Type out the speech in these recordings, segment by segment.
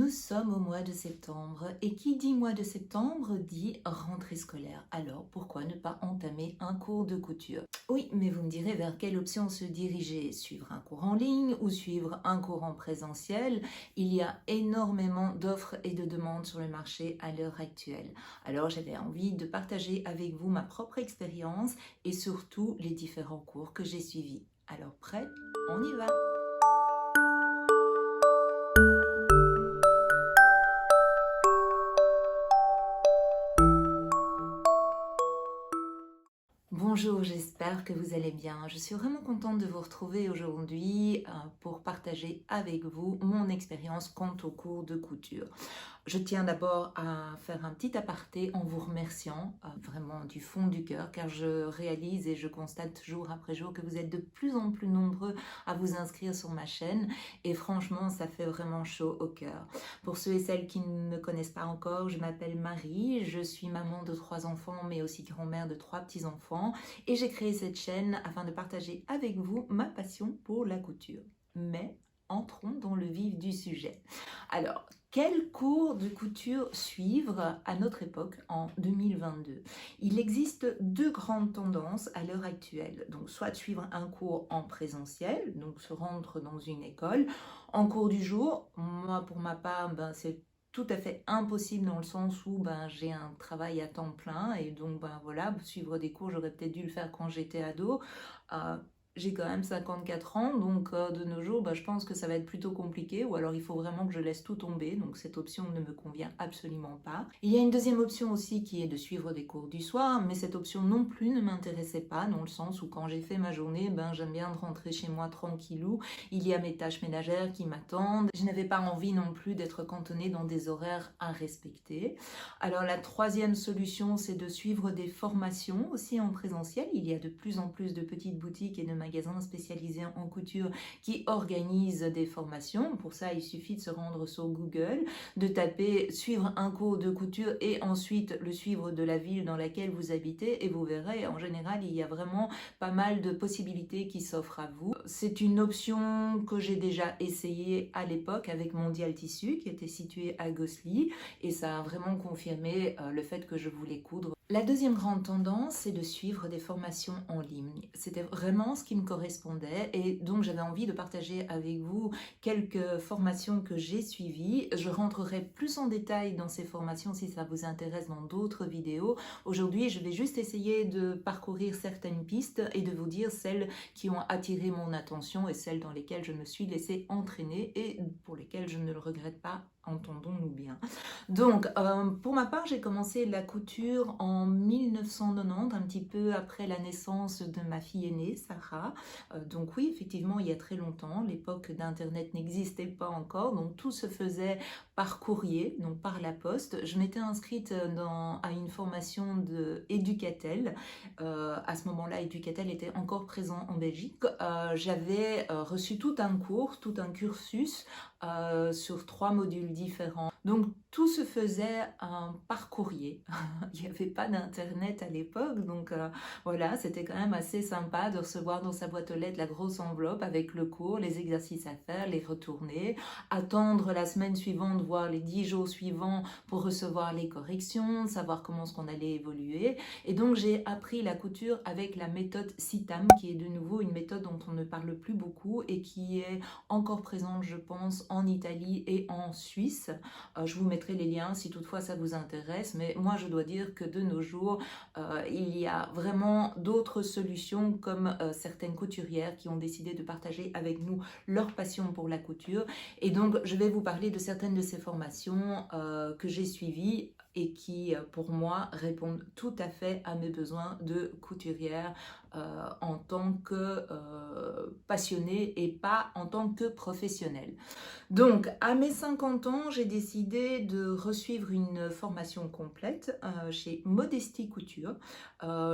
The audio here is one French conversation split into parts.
Nous sommes au mois de septembre et qui dit mois de septembre dit rentrée scolaire. Alors pourquoi ne pas entamer un cours de couture? Oui, mais vous me direz vers quelle option se diriger? Suivre un cours en ligne ou suivre un cours en présentiel? Il y a énormément d'offres et de demandes sur le marché à l'heure actuelle. Alors j'avais envie de partager avec vous ma propre expérience et surtout les différents cours que j'ai suivis. Alors prêt? On y va! Bonjour, j'espère que vous allez bien. Je suis vraiment contente de vous retrouver aujourd'hui pour partager avec vous mon expérience quant au cours de couture. Je tiens d'abord à faire un petit aparté en vous remerciant vraiment du fond du cœur, car je réalise et je constate jour après jour que vous êtes de plus en plus nombreux à vous inscrire sur ma chaîne et franchement ça fait vraiment chaud au cœur. Pour ceux et celles qui ne me connaissent pas encore, je m'appelle Marie, je suis maman de 3 enfants mais aussi grand-mère de 3 petits-enfants et j'ai créé cette chaîne afin de partager avec vous ma passion pour la couture. Mais entrons dans le vif du sujet. Alors, quel cours de couture suivre à notre époque en 2022? Il existe deux grandes tendances à l'heure actuelle. Donc, soit suivre un cours en présentiel, donc se rendre dans une école. En cours du jour, moi pour ma part, c'est tout à fait impossible dans le sens où j'ai un travail à temps plein et donc voilà, suivre des cours, j'aurais peut-être dû le faire quand j'étais ado. J'ai quand même 54 ans, donc de nos jours, je pense que ça va être plutôt compliqué, ou alors il faut vraiment que je laisse tout tomber, donc cette option ne me convient absolument pas. Il y a une deuxième option aussi qui est de suivre des cours du soir, mais cette option non plus ne m'intéressait pas, dans le sens où quand j'ai fait ma journée, j'aime bien rentrer chez moi tranquillou, il y a mes tâches ménagères qui m'attendent, je n'avais pas envie non plus d'être cantonnée dans des horaires à respecter. Alors la troisième solution, c'est de suivre des formations aussi en présentiel. Il y a de plus en plus de petites boutiques et de magasins spécialisés en couture qui organisent des formations. Pour ça, il suffit de se rendre sur Google, de taper suivre un cours de couture et ensuite le suivre de la ville dans laquelle vous habitez et vous verrez, en général, il y a vraiment pas mal de possibilités qui s'offrent à vous. C'est une option que j'ai déjà essayée à l'époque avec Mondial Tissu qui était situé à Gosselies et ça a vraiment confirmé le fait que je voulais coudre. La deuxième grande tendance, c'est de suivre des formations en ligne. C'était vraiment ce qui me correspondait et donc j'avais envie de partager avec vous quelques formations que j'ai suivies. Je rentrerai plus en détail dans ces formations si ça vous intéresse dans d'autres vidéos. Aujourd'hui, je vais juste essayer de parcourir certaines pistes et de vous dire celles qui ont attiré mon attention et celles dans lesquelles je me suis laissée entraîner et pour lesquelles je ne le regrette pas, entendons-nous bien. Donc, pour ma part, j'ai commencé la couture en 1990, un petit peu après la naissance de ma fille aînée, Sarah. Donc oui, effectivement, il y a très longtemps, l'époque d'Internet n'existait pas encore, donc tout se faisait par courrier, donc par la poste. Je m'étais inscrite à une formation de Educatel. À ce moment-là, Educatel était encore présent en Belgique. J'avais reçu tout un cours, tout un cursus sur 3 modules différents. Donc tout se faisait par courrier. Il n'y avait pas d'internet à l'époque, donc voilà, c'était quand même assez sympa de recevoir dans sa boîte aux lettres la grosse enveloppe avec le cours, les exercices à faire, les retourner, attendre la semaine suivante, voire les 10 jours suivants pour recevoir les corrections, savoir comment est-ce qu'on allait évoluer. Et donc j'ai appris la couture avec la méthode Sitam, qui est de nouveau une méthode dont on ne parle plus beaucoup et qui est encore présente, je pense, en Italie et en Suisse. Je vous mettrai les liens si toutefois ça vous intéresse, mais moi je dois dire que de nos jours, il y a vraiment d'autres solutions comme certaines couturières qui ont décidé de partager avec nous leur passion pour la couture. Et donc je vais vous parler de certaines de ces formations que j'ai suivies et qui, pour moi, répondent tout à fait à mes besoins de couturière en tant que passionnée et pas en tant que professionnelle. Donc, à mes 50 ans, j'ai décidé de resuivre une formation complète chez Modesty Couture.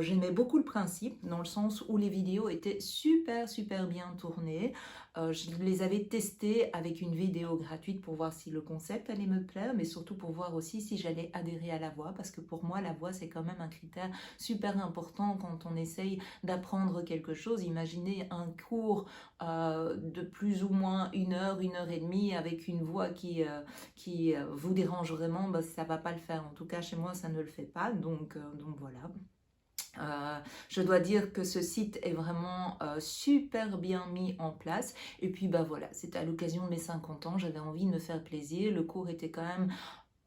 J'aimais beaucoup le principe, dans le sens où les vidéos étaient super bien tournées. Je les avais testées avec une vidéo gratuite pour voir si le concept allait me plaire, mais surtout pour voir aussi si j'allais adhérer adhérer à la voix, parce que pour moi, la voix, c'est quand même un critère super important quand on essaye d'apprendre quelque chose. Imaginez un cours de plus ou moins 1 heure et demie avec une voix qui vous dérange vraiment, bah, ça va pas le faire. En tout cas, chez moi, ça ne le fait pas. Donc voilà. Je dois dire que ce site est vraiment super bien mis en place. Et puis bah voilà, c'était à l'occasion de mes 50 ans, j'avais envie de me faire plaisir. Le cours était quand même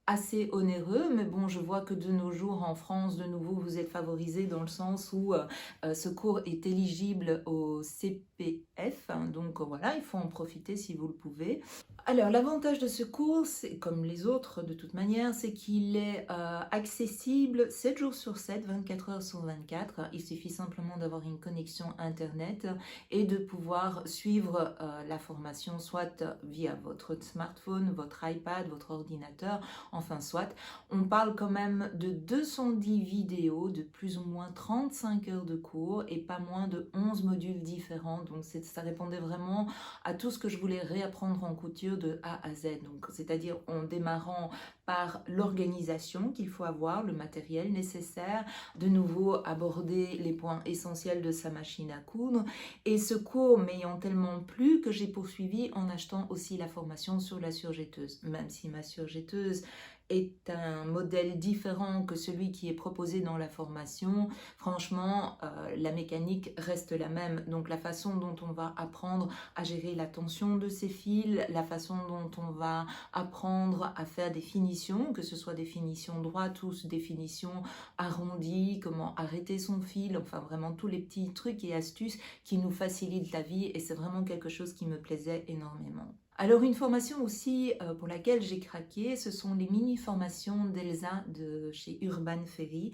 assez onéreux, mais bon, je vois que de nos jours en France, de nouveau, vous êtes favorisés dans le sens où ce cours est éligible au CPF, hein, donc voilà, il faut en profiter si vous le pouvez. Alors, l'avantage de ce cours, c'est comme les autres de toute manière, c'est qu'il est accessible 7 jours sur 7, 24 heures sur 24. Il suffit simplement d'avoir une connexion Internet et de pouvoir suivre la formation soit via votre smartphone, votre iPad, votre ordinateur, enfin soit. On parle quand même de 210 vidéos de plus ou moins 35 heures de cours et pas moins de 11 modules différents. Donc ça répondait vraiment à tout ce que je voulais réapprendre en couture de A à Z. Donc c'est-à-dire en démarrant par l'organisation qu'il faut avoir, le matériel nécessaire, de nouveau aborder les points essentiels de sa machine à coudre. Et ce cours m'ayant tellement plu que j'ai poursuivi en achetant aussi la formation sur la surjetteuse. Même si ma surjetteuse est un modèle différent que celui qui est proposé dans la formation, franchement, la mécanique reste la même. Donc la façon dont on va apprendre à gérer la tension de ces fils, la façon dont on va apprendre à faire des finitions, que ce soit des finitions droites ou des finitions arrondies, comment arrêter son fil, enfin vraiment tous les petits trucs et astuces qui nous facilitent la vie, et c'est vraiment quelque chose qui me plaisait énormément. Alors une formation aussi pour laquelle j'ai craqué, ce sont les mini-formations d'Elsa de chez Urban Ferry.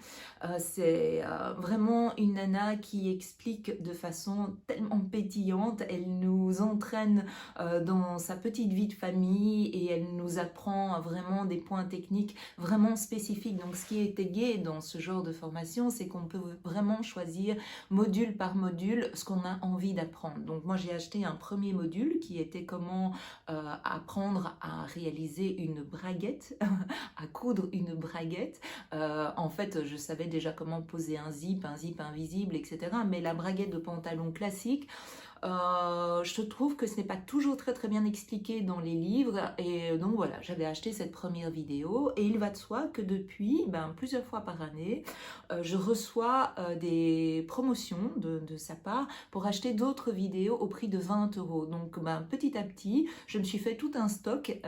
C'est vraiment une nana qui explique de façon tellement pétillante, elle nous entraîne dans sa petite vie de famille et elle nous apprend vraiment des points techniques vraiment spécifiques. Donc ce qui était gai dans ce genre de formation, c'est qu'on peut vraiment choisir module par module ce qu'on a envie d'apprendre. Donc moi j'ai acheté un premier module qui était comment apprendre à réaliser une braguette, à coudre une braguette. En fait, je savais déjà comment poser un zip invisible, etc. Mais la braguette de pantalon classique, je trouve que ce n'est pas toujours très bien expliqué dans les livres, et donc voilà, j'avais acheté cette première vidéo et il va de soi que depuis plusieurs fois par année je reçois des promotions de sa part pour acheter d'autres vidéos au prix de 20 €. Donc petit à petit je me suis fait tout un stock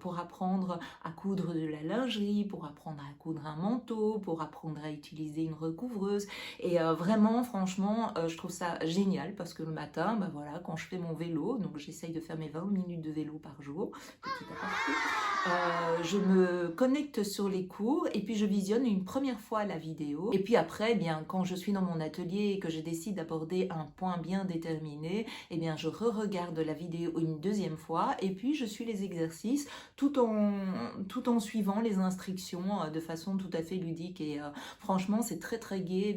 pour apprendre à coudre de la lingerie, pour apprendre à coudre un manteau, pour apprendre à utiliser une recouvreuse, et vraiment franchement je trouve ça génial parce que le matin, voilà, quand je fais mon vélo, donc j'essaye de faire mes 20 minutes de vélo par jour, petit aparté, je me connecte sur les cours et puis je visionne une première fois la vidéo, et puis après, quand je suis dans mon atelier et que je décide d'aborder un point bien déterminé, je re-regarde la vidéo une deuxième fois et puis je suis les exercices tout en suivant les instructions de façon tout à fait ludique, et franchement c'est très gai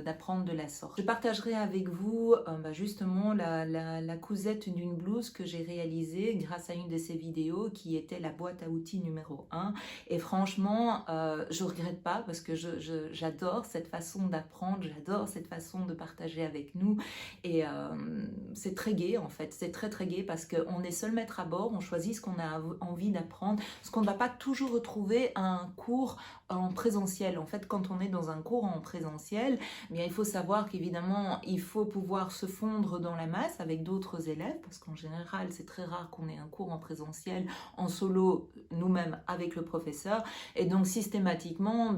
d'apprendre de la sorte. Je partagerai avec vous justement la cousette d'une blouse que j'ai réalisée grâce à une de ces vidéos qui était la boîte à outils numéro 1, et franchement je regrette pas parce que j'adore cette façon d'apprendre, j'adore cette façon de partager avec nous, et c'est très gai en fait, c'est très gai parce qu'on est seul maître à bord, on choisit ce qu'on a envie d'apprendre, ce qu'on ne va pas toujours retrouver à un cours en présentiel. En fait, quand on est dans un cours en présentiel, il faut savoir qu'évidemment il faut pouvoir se fondre dans la masse avec d'autres élèves, parce qu'en général c'est très rare qu'on ait un cours en présentiel en solo nous-mêmes avec le professeur, et donc systématiquement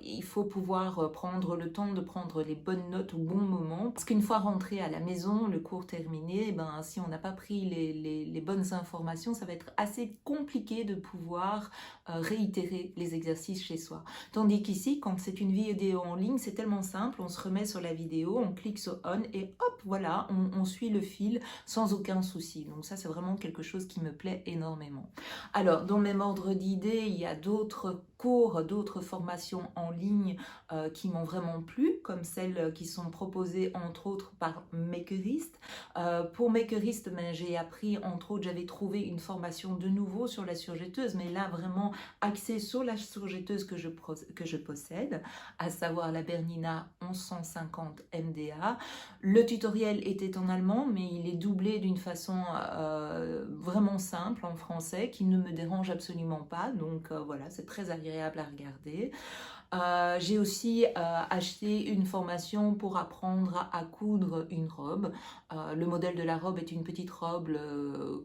il faut pouvoir prendre le temps de prendre les bonnes notes au bon moment, parce qu'une fois rentré à la maison, le cours terminé, si on n'a pas pris les bonnes informations, ça va être assez compliqué de pouvoir réitérer les exercices chez soi. Tandis qu'ici, quand c'est une vidéo en ligne, c'est tellement simple, on se remet sur la vidéo, on clique sur on et hop, voilà, on suit le fil sans aucun souci. Donc ça, c'est vraiment quelque chose qui me plaît énormément. Alors, dans le même ordre d'idées, il y a d'autres cours, d'autres formations en ligne qui m'ont vraiment plu, comme celles qui sont proposées entre autres par Makerist. Pour Makerist, ben, j'ai appris, entre autres, j'avais trouvé une formation de nouveau sur la surjetteuse, mais là vraiment axée sur la surjetteuse que je possède, à savoir la Bernina 1150 MDA. Le tutoriel était en allemand, mais il est doublé d'une façon vraiment simple en français, qui ne me dérange absolument pas, donc voilà, c'est très agréable à regarder. J'ai aussi acheté une formation pour apprendre à coudre une robe. Le modèle de la robe est une petite robe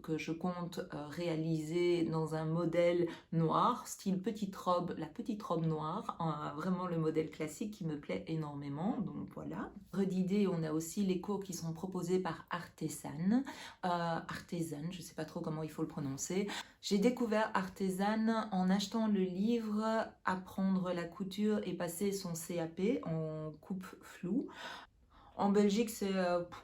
que je compte réaliser dans un modèle noir, style petite robe, la petite robe noire, vraiment le modèle classique qui me plaît énormément, donc voilà. D'idée, on a aussi les cours qui sont proposés par Artesane, je ne sais pas trop comment il faut le prononcer. J'ai découvert Artesane en achetant le livre Apprendre la couture et passer son CAP en coupe floue. En Belgique, c'est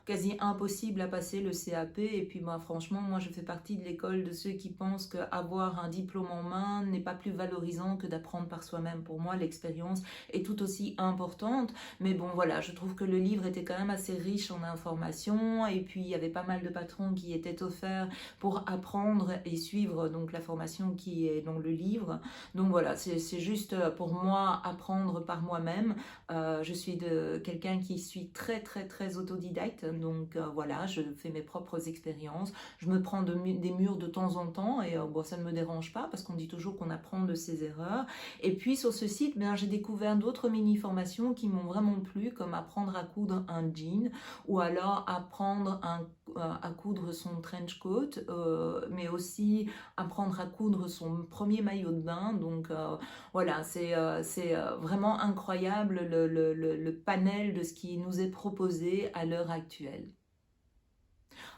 quasi impossible à passer le CAP et puis bah, franchement, moi je fais partie de l'école de ceux qui pensent qu'avoir un diplôme en main n'est pas plus valorisant que d'apprendre par soi-même. Pour moi, l'expérience est tout aussi importante, mais bon voilà, je trouve que le livre était quand même assez riche en informations et puis il y avait pas mal de patrons qui étaient offerts pour apprendre et suivre donc la formation qui est dans le livre. Donc voilà, c'est juste pour moi apprendre par moi-même. Je suis quelqu'un qui suis très autodidacte, donc voilà, je fais mes propres expériences, je me prends des murs de temps en temps et bon, ça ne me dérange pas parce qu'on dit toujours qu'on apprend de ses erreurs. Et puis sur ce site, ben, j'ai découvert d'autres mini-formations qui m'ont vraiment plu, comme apprendre à coudre un jean ou alors apprendre à coudre son trench coat, mais aussi apprendre à coudre son premier maillot de bain, donc voilà, c'est vraiment incroyable le panel de ce qui nous est proposé à l'heure actuelle.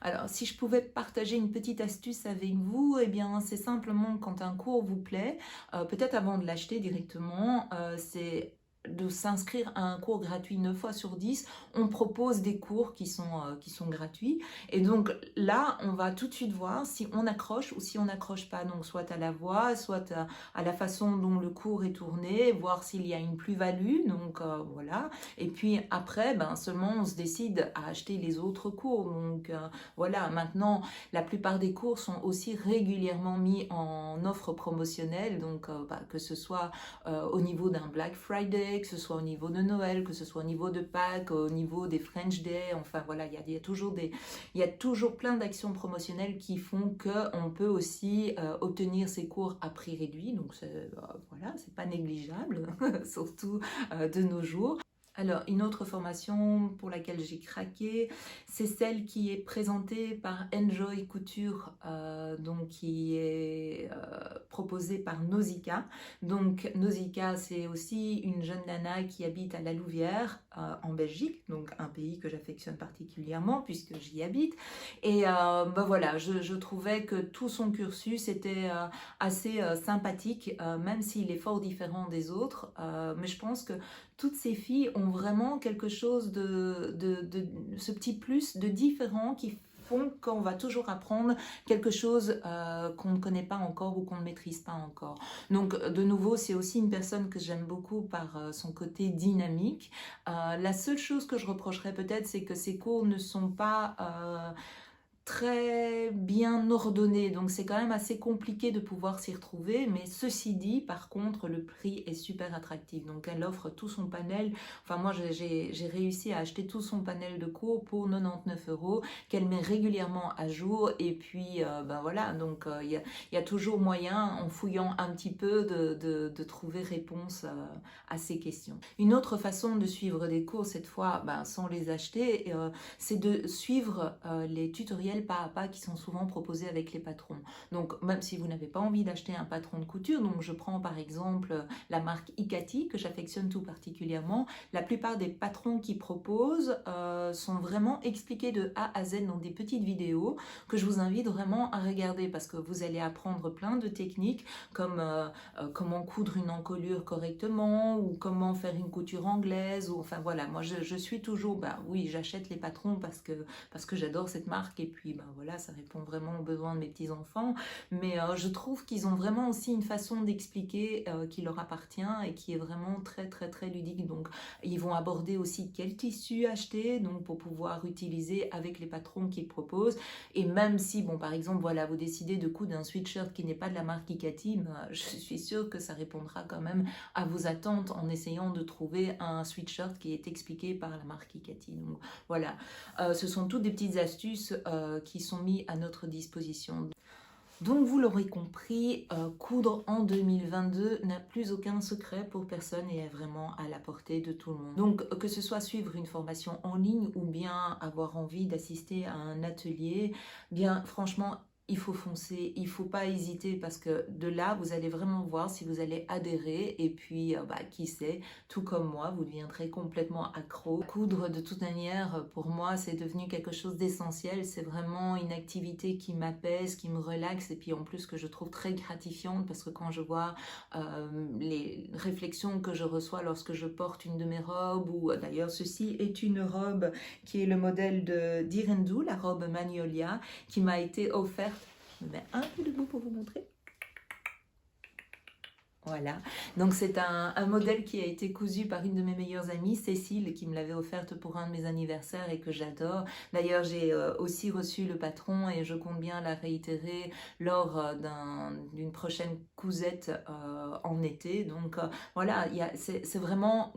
Alors, si je pouvais partager une petite astuce avec vous, eh bien, c'est simplement quand un cours vous plaît, peut-être avant de l'acheter directement, c'est de s'inscrire à un cours gratuit 9 fois sur 10. On propose des cours qui sont gratuits. Et donc là, on va tout de suite voir si on accroche ou si on n'accroche pas. Donc soit à la voix, soit à la façon dont le cours est tourné, voir s'il y a une plus-value. Donc voilà. Et puis après, ben, seulement on se décide à acheter les autres cours. Donc voilà, maintenant, la plupart des cours sont aussi régulièrement mis en offre promotionnelle. Donc bah, que ce soit au niveau d'un Black Friday, que ce soit au niveau de Noël, que ce soit au niveau de Pâques, au niveau des French Day, enfin voilà, il y a toujours plein d'actions promotionnelles qui font qu'on peut aussi obtenir ces cours à prix réduit, donc voilà, c'est pas négligeable, surtout de nos jours. Alors, une autre formation pour laquelle j'ai craqué, c'est celle qui est présentée par Enjoy Couture, donc qui est proposée par Nausicaa. Donc, Nausicaa, c'est aussi une jeune nana qui habite à La Louvière, en Belgique, donc un pays que j'affectionne particulièrement puisque j'y habite. Et ben voilà, je trouvais que tout son cursus était assez sympathique, même s'il est fort différent des autres. Mais je pense que toutes ces filles ont vraiment quelque chose ce petit plus de différent qui font qu'on va toujours apprendre quelque chose qu'on ne connaît pas encore ou qu'on ne maîtrise pas encore. Donc de nouveau, c'est aussi une personne que j'aime beaucoup par son côté dynamique. La seule chose que je reprocherais peut-être, c'est que ses cours ne sont pas très bien ordonné, donc c'est quand même assez compliqué de pouvoir s'y retrouver, mais ceci dit, par contre, le prix est super attractif, donc elle offre tout son panel, enfin moi j'ai réussi à acheter tout son panel de cours pour 99 € qu'elle met régulièrement à jour, et puis ben voilà, donc il y a toujours moyen, en fouillant un petit peu, de trouver réponse à ces questions. Une autre façon de suivre des cours, cette fois ben, sans les acheter, c'est de suivre les tutoriels pas à pas qui sont souvent proposés avec les patrons. Donc même si vous n'avez pas envie d'acheter un patron de couture, donc je prends par exemple la marque Ikati que j'affectionne tout particulièrement, la plupart des patrons qui proposent sont vraiment expliqués de A à Z dans des petites vidéos que je vous invite vraiment à regarder parce que vous allez apprendre plein de techniques comme comment coudre une encolure correctement ou comment faire une couture anglaise, ou enfin voilà, moi je suis toujours, bah oui, j'achète les patrons parce que j'adore cette marque, et puis puis ben voilà, ça répond vraiment aux besoins de mes petits-enfants. Mais je trouve qu'ils ont vraiment aussi une façon d'expliquer qui leur appartient et qui est vraiment très très très ludique. Donc ils vont aborder aussi quel tissu acheter, donc pour pouvoir utiliser avec les patrons qu'ils proposent. Et même si, bon, par exemple, voilà, vous décidez de coudre un sweatshirt qui n'est pas de la marque Kikati, ben, je suis sûre que ça répondra quand même à vos attentes en essayant de trouver un sweatshirt qui est expliqué par la marque Kikati. Donc voilà, ce sont toutes des petites astuces qui sont mises à notre disposition. Donc vous l'aurez compris, coudre en 2022 n'a plus aucun secret pour personne et est vraiment à la portée de tout le monde. Donc que ce soit suivre une formation en ligne ou bien avoir envie d'assister à un atelier, bien franchement, il faut foncer, il ne faut pas hésiter parce que de là, vous allez vraiment voir si vous allez adhérer et puis, qui sait, tout comme moi, vous deviendrez complètement accro. Coudre, de toute manière, pour moi, c'est devenu quelque chose d'essentiel. C'est vraiment une activité qui m'apaise, qui me relaxe et puis en plus que je trouve très gratifiante parce que quand je vois les réflexions que je reçois lorsque je porte une de mes robes ou d'ailleurs ceci est une robe qui est le modèle de d'Irendou, la robe Magnolia, qui m'a été offerte. Je me mets un peu debout pour vous montrer. Voilà, donc c'est un modèle qui a été cousu par une de mes meilleures amies, Cécile, qui me l'avait offerte pour un de mes anniversaires et que j'adore. D'ailleurs, j'ai aussi reçu le patron et je compte bien la réitérer lors d'une prochaine cousette en été. Donc voilà, c'est vraiment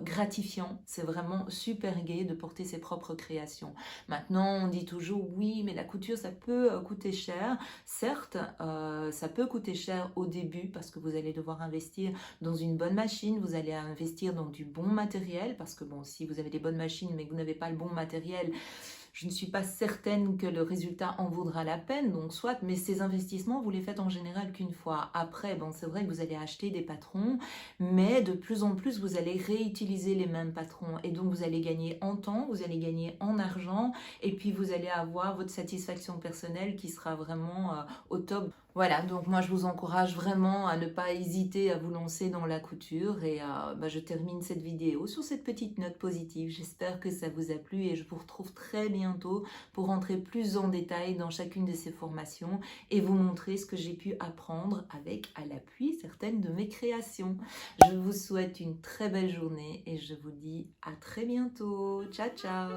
gratifiant, c'est vraiment super gai de porter ses propres créations. Maintenant, on dit toujours, oui, mais la couture, ça peut coûter cher. Certes, ça peut coûter cher au début parce que vous allez devoir investir dans une bonne machine, vous allez investir dans du bon matériel parce que bon, si vous avez des bonnes machines mais que vous n'avez pas le bon matériel, je ne suis pas certaine que le résultat en vaudra la peine, donc soit, mais ces investissements, vous les faites en général qu'une fois. Après, bon, c'est vrai que vous allez acheter des patrons, mais de plus en plus, vous allez réutiliser les mêmes patrons et donc vous allez gagner en temps, vous allez gagner en argent et puis vous allez avoir votre satisfaction personnelle qui sera vraiment au top. Voilà, donc moi je vous encourage vraiment à ne pas hésiter à vous lancer dans la couture et je termine cette vidéo sur cette petite note positive. J'espère que ça vous a plu et je vous retrouve très bientôt pour rentrer plus en détail dans chacune de ces formations et vous montrer ce que j'ai pu apprendre avec à l'appui certaines de mes créations. Je vous souhaite une très belle journée et je vous dis à très bientôt. Ciao ciao.